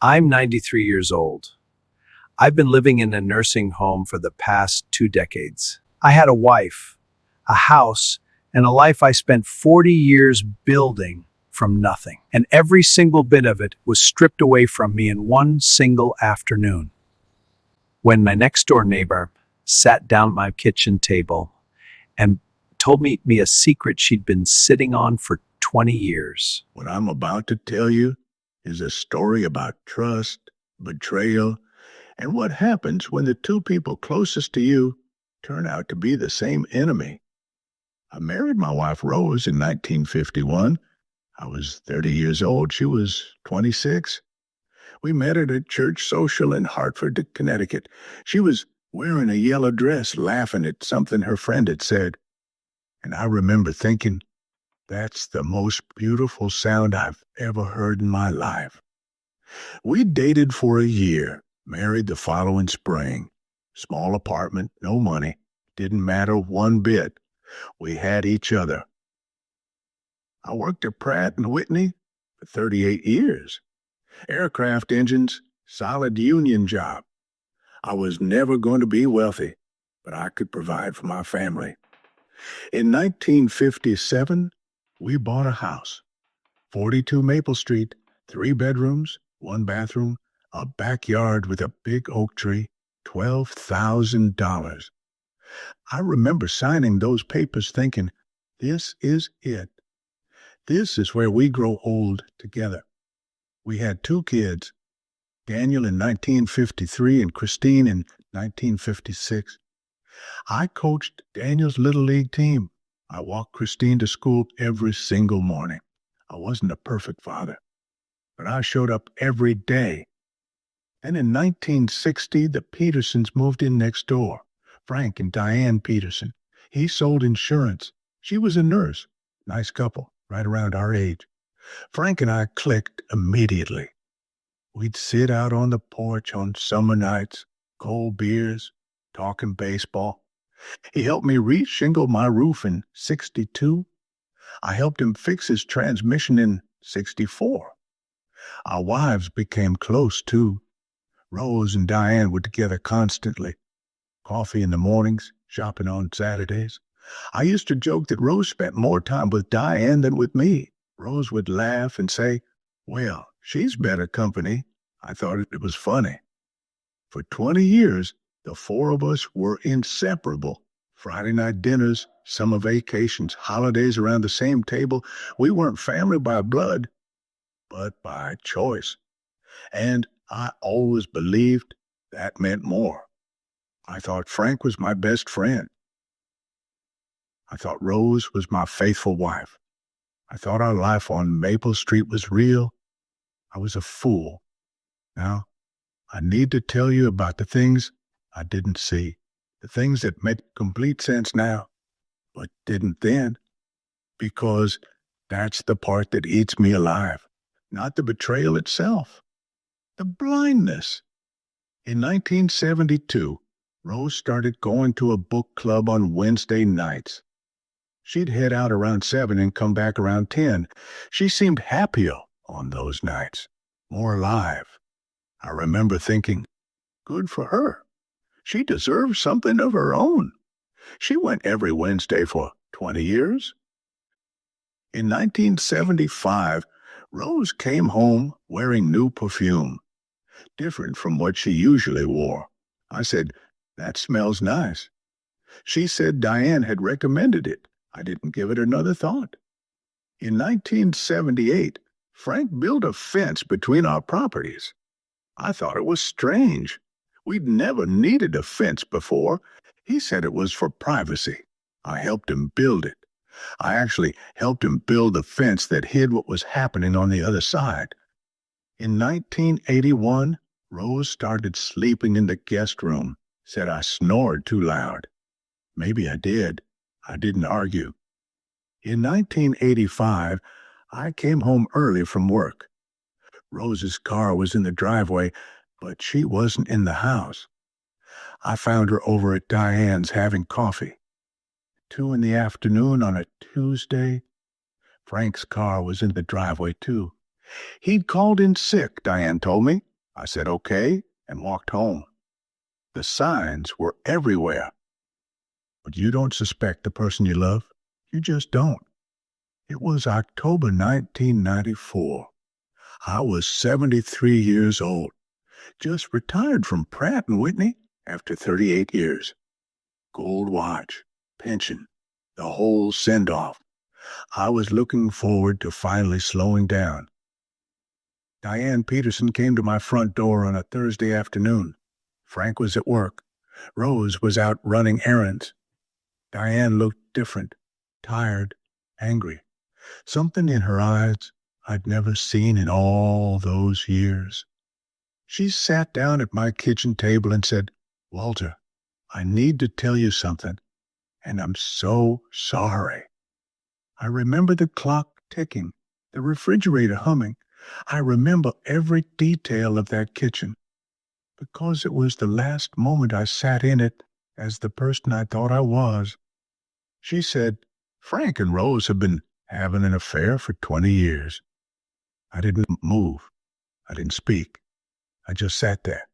I'm 93 years old. I've been living in a nursing home for the past 2 decades. I had a wife, a house, and a life I spent 40 years building from nothing. And every single bit of it was stripped away from me in one single afternoon. When my next door neighbor sat down at my kitchen table and told me a secret she'd been sitting on for 20 years. What I'm about to tell you is a story about trust, betrayal, and what happens when the two people closest to you turn out to be the same enemy. I married my wife Rose in 1951. I was 30 years old. She was 26. We met at a church social in Hartford, Connecticut. She was wearing a yellow dress, laughing at something her friend had said. And I remember thinking, that's the most beautiful sound I've ever heard in my life. We dated for a year, married the following spring. Small apartment, no money, didn't matter one bit. We had each other. I worked at Pratt & Whitney for 38 years. Aircraft engines, solid union job. I was never going to be wealthy, but I could provide for my family. In 1957, we bought a house, 42 Maple Street, 3 bedrooms, 1 bathroom, a backyard with a big oak tree, $12,000. I remember signing those papers thinking, this is it. This is where we grow old together. We had 2 kids, Daniel in 1953 and Christine in 1956. I coached Daniel's Little League team. I walked Christine to school every single morning. I wasn't a perfect father, but I showed up every day. And in 1960, the Petersons moved in next door. Frank and Diane Peterson. He sold insurance. She was a nurse. Nice couple, right around our age. Frank and I clicked immediately. We'd sit out on the porch on summer nights, cold beers, talking baseball. He helped me re-shingle my roof in 62. I helped him fix his transmission in 64. Our wives became close, too. Rose and Diane were together constantly. Coffee in the mornings, shopping on Saturdays. I used to joke that Rose spent more time with Diane than with me. Rose would laugh and say, well, she's better company. I thought it was funny. For 20 years, the 4 of us were inseparable. Friday night dinners, summer vacations, holidays around the same table. We weren't family by blood, but by choice. And I always believed that meant more. I thought Frank was my best friend. I thought Rose was my faithful wife. I thought our life on Maple Street was real. I was a fool. Now, I need to tell you about the things I didn't see, the things that make complete sense now, but didn't then, because that's the part that eats me alive, not the betrayal itself, the blindness. In 1972, Rose started going to a book club on Wednesday nights. She'd head out around 7 and come back around 10. She seemed happier on those nights, more alive. I remember thinking, good for her. She deserves something of her own. She went every Wednesday for 20 years. In 1975, Rose came home wearing new perfume, different from what she usually wore. I said, that smells nice. She said Diane had recommended it. I didn't give it another thought. In 1978, Frank built a fence between our properties. I thought it was strange. We'd never needed a fence before. He said it was for privacy. I helped him build it. I actually helped him build the fence that hid what was happening on the other side. In 1981, Rose started sleeping in the guest room, said I snored too loud. Maybe I did. I didn't argue. In 1985, I came home early from work. Rose's car was in the driveway, but she wasn't in the house. I found her over at Diane's having coffee. 2 in the afternoon on a Tuesday. Frank's car was in the driveway, too. He'd called in sick, Diane told me. I said okay and walked home. The signs were everywhere. But you don't suspect the person you love. You just don't. It was October 1994. I was 73 years old, just retired from Pratt & Whitney after 38 years. Gold watch, pension, the whole send-off. I was looking forward to finally slowing down. Diane Peterson came to my front door on a Thursday afternoon. Frank was at work. Rose was out running errands. Diane looked different, tired, angry. Something in her eyes I'd never seen in all those years. She sat down at my kitchen table and said, "Walter, I need to tell you something, and I'm so sorry." I remember the clock ticking, the refrigerator humming. I remember every detail of that kitchen, because it was the last moment I sat in it as the person I thought I was. She said, "Frank and Rose have been having an affair for 20 years. I didn't move. I didn't speak. I just sat there.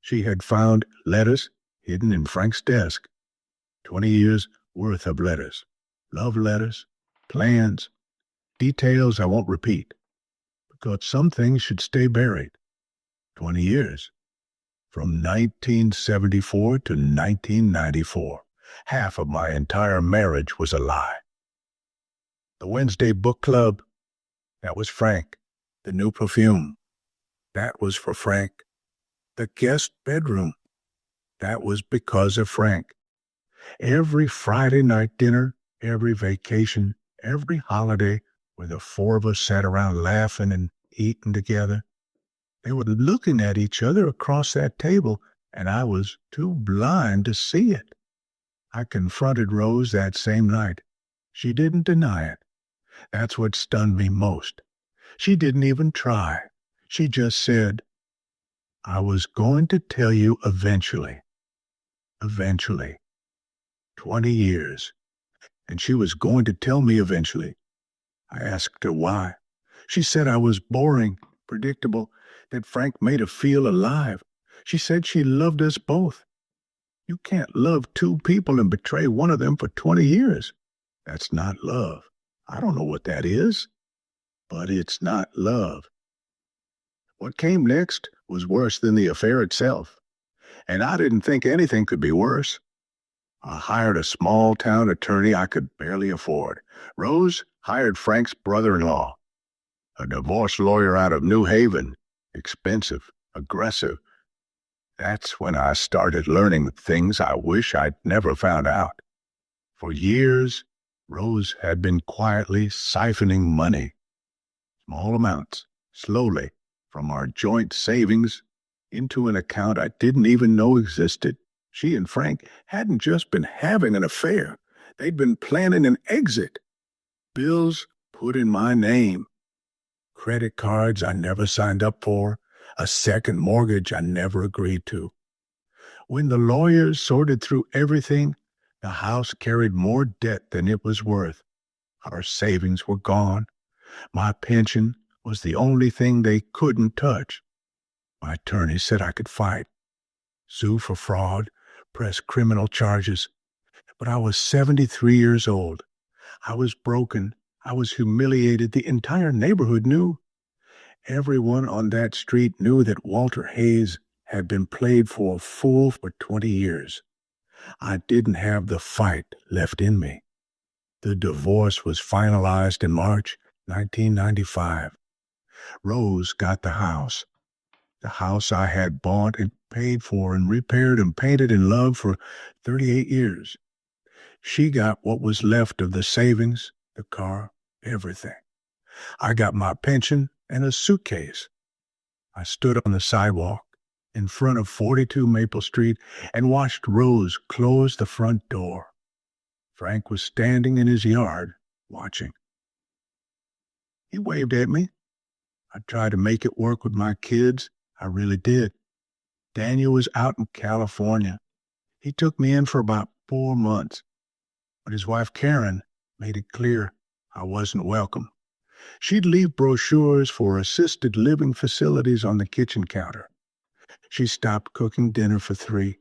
She had found letters hidden in Frank's desk. 20 years worth of letters. Love letters, plans, details I won't repeat, because some things should stay buried. 20 years. From 1974 to 1994. Half of my entire marriage was a lie. The Wednesday book club, that was Frank. The new perfume, that was for Frank. The guest bedroom, that was because of Frank. Every Friday night dinner, every vacation, every holiday where the four of us sat around laughing and eating together, they were looking at each other across that table, and I was too blind to see it. I confronted Rose that same night. She didn't deny it. That's what stunned me most. She didn't even try. She just said, "I was going to tell you eventually." Eventually. 20 years. And she was going to tell me eventually. I asked her why. She said I was boring, predictable, that Frank made her feel alive. She said she loved us both. You can't love two people and betray one of them for 20 years. That's not love. I don't know what that is, but it's not love. What came next was worse than the affair itself, and I didn't think anything could be worse. I hired a small-town attorney I could barely afford. Rose hired Frank's brother-in-law, a divorce lawyer out of New Haven, expensive, aggressive. That's when I started learning things I wish I'd never found out. For years, Rose had been quietly siphoning money, small amounts, slowly, from our joint savings into an account I didn't even know existed. She and Frank hadn't just been having an affair. They'd been planning an exit. Bills put in my name. Credit cards I never signed up for. A second mortgage I never agreed to. When the lawyers sorted through everything, the house carried more debt than it was worth. Our savings were gone. My pension was the only thing they couldn't touch. My attorney said I could fight, sue for fraud, press criminal charges. But I was 73 years old. I was broken. I was humiliated. The entire neighborhood knew. Everyone on that street knew that Walter Hayes had been played for a fool for 20 years. I didn't have the fight left in me. The divorce was finalized in March 1995. Rose got the house I had bought and paid for and repaired and painted and loved for 38 years. She got what was left of the savings, the car, everything. I got my pension and a suitcase. I stood on the sidewalk in front of 42 Maple Street and watched Rose close the front door. Frank was standing in his yard, watching. He waved at me. I tried to make it work with my kids. I really did. Daniel was out in California. He took me in for about 4 months, but his wife Karen made it clear I wasn't welcome. She'd leave brochures for assisted living facilities on the kitchen counter. She stopped cooking dinner for 3.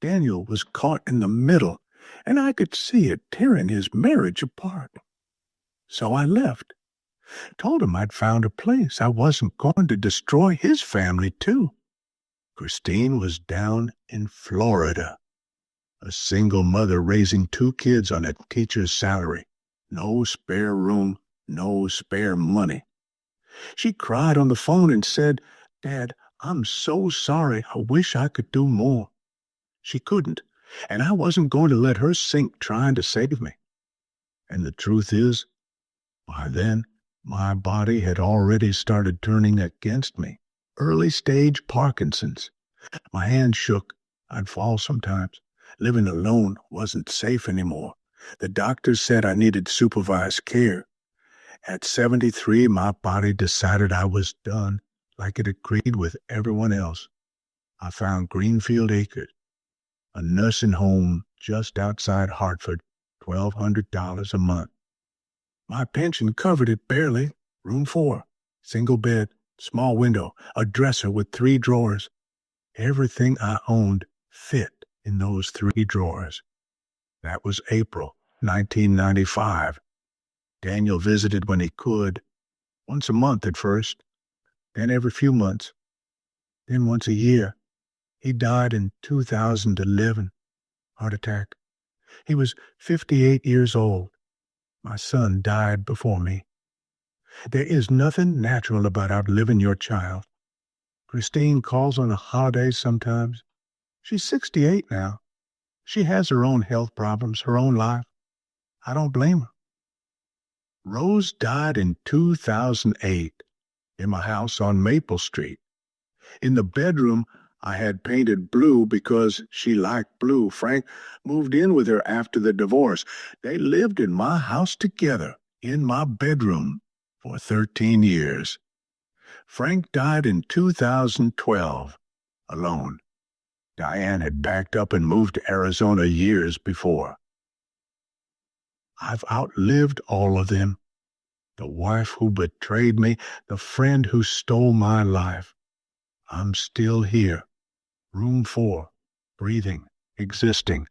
Daniel was caught in the middle, and I could see it tearing his marriage apart. So I left. Told him I'd found a place. I wasn't going to destroy his family, too. Christine was down in Florida, a single mother raising 2 kids on a teacher's salary. No spare room, no spare money. She cried on the phone and said, "Dad, I'm so sorry. I wish I could do more." She couldn't, and I wasn't going to let her sink trying to save me. And the truth is, by then, my body had already started turning against me. Early stage Parkinson's. My hands shook. I'd fall sometimes. Living alone wasn't safe anymore. The doctors said I needed supervised care. At 73, my body decided I was done, like it agreed with everyone else. I found Greenfield Acres, a nursing home just outside Hartford, $1,200 a month. My pension covered it barely. Room 4, single bed, small window, a dresser with 3 drawers. Everything I owned fit in those 3 drawers. That was April 1995. Daniel visited when he could, once a month at first, then every few months, then once a year. He died in 2011, heart attack. He was 58 years old. My son died before me. There is nothing natural about outliving your child. Christine calls on the holidays sometimes. She's 68 now. She has her own health problems, her own life. I don't blame her. Rose died in 2008 in my house on Maple Street. In the bedroom, I had painted blue because she liked blue. Frank moved in with her after the divorce. They lived in my house together, in my bedroom, for 13 years. Frank died in 2012, alone. Diane had packed up and moved to Arizona years before. I've outlived all of them. The wife who betrayed me, the friend who stole my life. I'm still here. Room 4, breathing, existing.